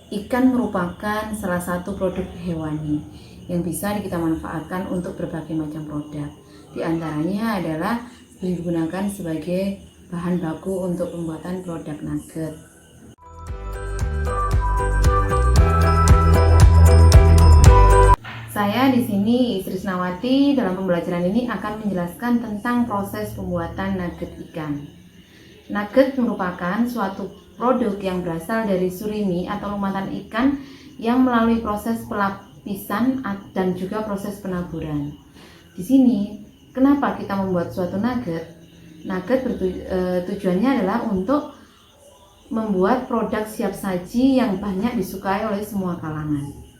Ikan merupakan salah satu produk hewani yang bisa kita manfaatkan untuk berbagai macam produk. Di antaranya adalah digunakan sebagai bahan baku untuk pembuatan produk nugget. Saya di sini Istri Snawati dalam pembelajaran ini akan menjelaskan tentang proses pembuatan nugget ikan. Nugget merupakan suatu produk yang berasal dari surimi atau lumatan ikan yang melalui proses pelapisan dan juga proses penaburan. Di sini, kenapa kita membuat suatu nugget? Nugget tujuannya adalah untuk membuat produk siap saji yang banyak disukai oleh semua kalangan.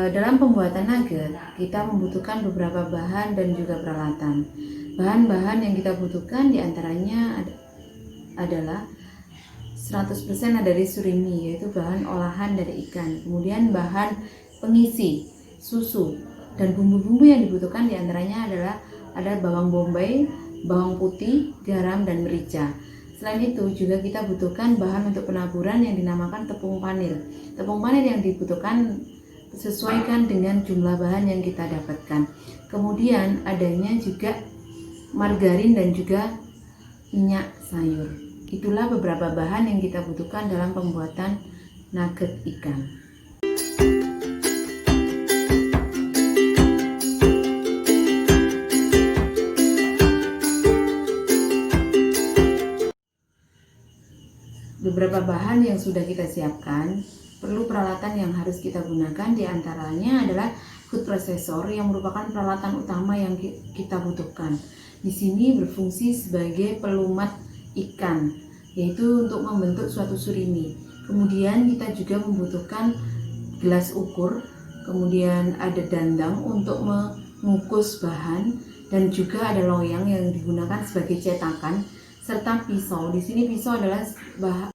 Dalam pembuatan nugget, kita membutuhkan beberapa bahan dan juga peralatan. Bahan-bahan yang kita butuhkan diantaranya adalah 100% dari surimi, yaitu bahan olahan dari ikan. Kemudian bahan pengisi, susu, dan bumbu-bumbu yang dibutuhkan diantaranya adalah ada bawang bombay, bawang putih, garam, dan merica. Selain itu juga kita butuhkan bahan untuk penaburan yang dinamakan tepung panir. Tepung panir yang dibutuhkan sesuaikan dengan jumlah bahan yang kita dapatkan. Kemudian adanya juga margarin dan juga minyak sayur. Itulah beberapa bahan yang kita butuhkan dalam pembuatan nugget ikan. Beberapa bahan yang sudah kita siapkan, perlu peralatan yang harus kita gunakan, diantaranya adalah food processor yang merupakan peralatan utama yang kita butuhkan. Di sini berfungsi sebagai pelumat ikan, yaitu untuk membentuk suatu surimi. Kemudian kita juga membutuhkan gelas ukur, kemudian ada dandang untuk mengukus bahan, dan juga ada loyang yang digunakan sebagai cetakan, serta pisau. Di sini pisau adalah bahan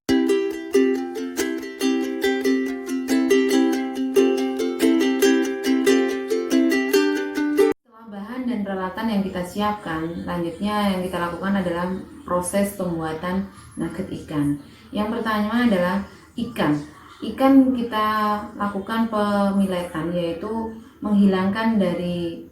peralatan yang kita siapkan. Selanjutnya yang kita lakukan adalah proses pembuatan nugget ikan. Yang pertama adalah ikan. Ikan kita lakukan pemiletan, yaitu menghilangkan dari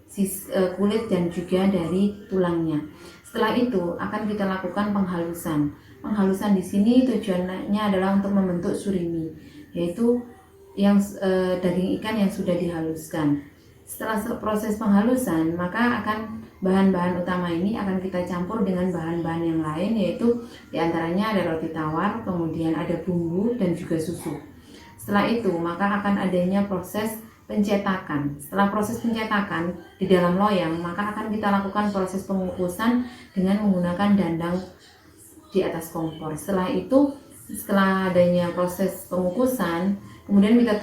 kulit dan juga dari tulangnya. Setelah itu akan kita lakukan penghalusan. Penghalusan di sini tujuannya adalah untuk membentuk surimi, yaitu yang daging ikan yang sudah dihaluskan. Setelah proses penghalusan, maka akan bahan-bahan utama ini akan kita campur dengan bahan-bahan yang lain, yaitu diantaranya ada roti tawar, kemudian ada bumbu dan juga susu. Setelah itu, maka akan adanya proses pencetakan. Setelah proses pencetakan di dalam loyang, maka akan kita lakukan proses pengukusan dengan menggunakan dandang di atas kompor. Setelah itu, setelah adanya proses pengukusan, kemudian kita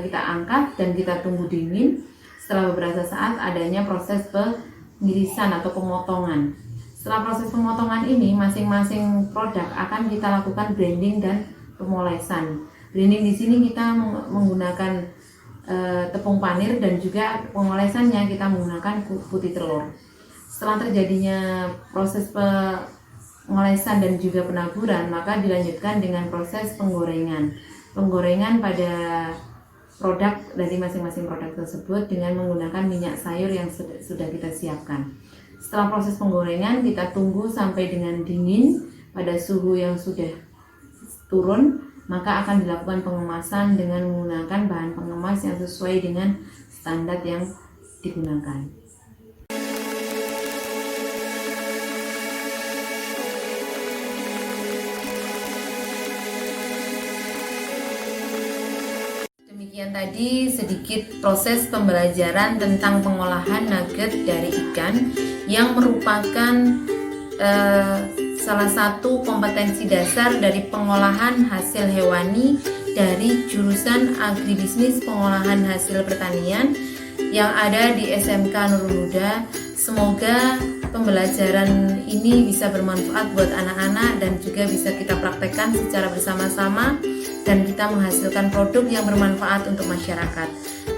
kita angkat dan kita tunggu dingin. Setelah beberapa saat adanya proses pengirisan atau pemotongan. Setelah proses pemotongan ini, masing-masing produk akan kita lakukan blending dan pemolesan. Blending di sini kita menggunakan tepung panir, dan juga pemolesannya kita menggunakan putih telur. Setelah terjadinya proses pengolesan dan juga penaburan, maka dilanjutkan dengan proses penggorengan. Penggorengan pada produk dari masing-masing produk tersebut dengan menggunakan minyak sayur yang sudah kita siapkan. Setelah proses penggorengan, kita tunggu sampai dengan dingin pada suhu yang sudah turun, maka akan dilakukan pengemasan dengan menggunakan bahan pengemas yang sesuai dengan standar yang digunakan. Demikian tadi sedikit proses pembelajaran tentang pengolahan nugget dari ikan yang merupakan salah satu kompetensi dasar dari pengolahan hasil hewani dari jurusan agribisnis pengolahan hasil pertanian yang ada di SMK Nurul Huda. Semoga pembelajaran ini bisa bermanfaat buat anak-anak dan juga bisa kita praktekkan secara bersama-sama dan kita menghasilkan produk yang bermanfaat untuk masyarakat.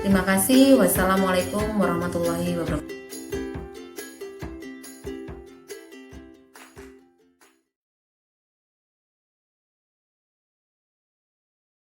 Terima kasih. Wassalamualaikum warahmatullahi wabarakatuh.